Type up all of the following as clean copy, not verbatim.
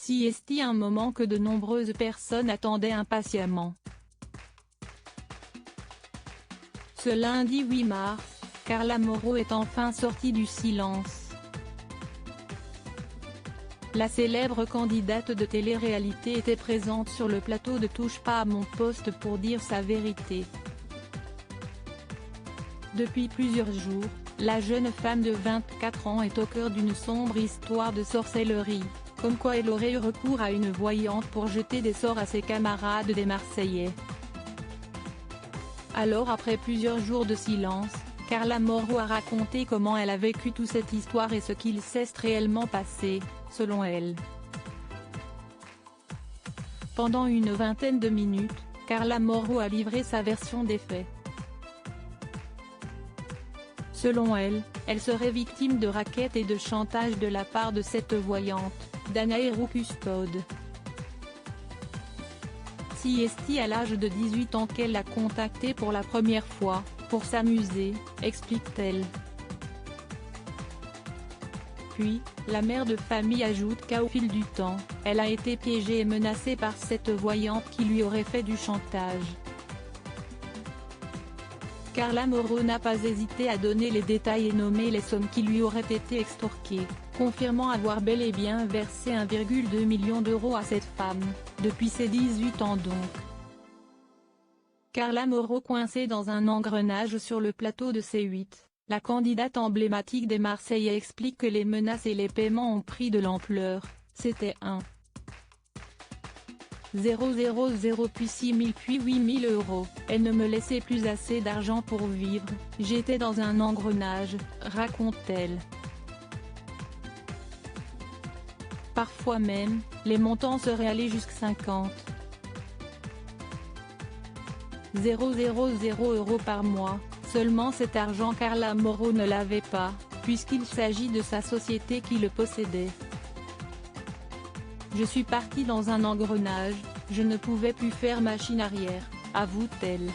Siesti, un moment que de nombreuses personnes attendaient impatiemment. Ce lundi 8 mars, Carla Mauro est enfin sortie du silence. La célèbre candidate de télé-réalité était présente sur le plateau de Touche pas à mon poste pour dire sa vérité. Depuis plusieurs jours, la jeune femme de 24 ans est au cœur d'une sombre histoire de sorcellerie, comme quoi elle aurait eu recours à une voyante pour jeter des sorts à ses camarades des Marseillais. Alors, après plusieurs jours de silence, Carla Mauro a raconté comment elle a vécu toute cette histoire et ce qu'il s'est réellement passé, selon elle. Pendant une vingtaine de minutes, Carla Mauro a livré sa version des faits. Selon elle, elle serait victime de rackets et de chantage de la part de cette voyante, Danaïrou Custode. Siesti à l'âge de 18 ans qu'elle l'a contactée pour la première fois, pour s'amuser, explique-t-elle. Puis, la mère de famille ajoute qu'au fil du temps, elle a été piégée et menacée par cette voyante qui lui aurait fait du chantage. Carla Mauro n'a pas hésité à donner les détails et nommer les sommes qui lui auraient été extorquées, confirmant avoir bel et bien versé 1,2 million d'euros à cette femme, depuis ses 18 ans donc. Carla Mauro coincée dans un engrenage sur le plateau de C8, la candidate emblématique des Marseillais explique que les menaces et les paiements ont pris de l'ampleur, c'était 000 puis 6 000 puis 8 000 euros, elle ne me laissait plus assez d'argent pour vivre, j'étais dans un engrenage, raconte-t-elle. Parfois même, les montants seraient allés jusqu'à 50 000 euros par mois, seulement cet argent Carla Mauro ne l'avait pas, puisqu'il s'agit de sa société qui le possédait. Je suis partie dans un engrenage, je ne pouvais plus faire machine arrière, avoue-t-elle.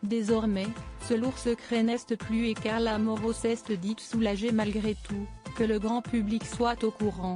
Désormais, ce lourd secret n'est plus et Carla Mauro s'est dite soulagée malgré tout, que le grand public soit au courant.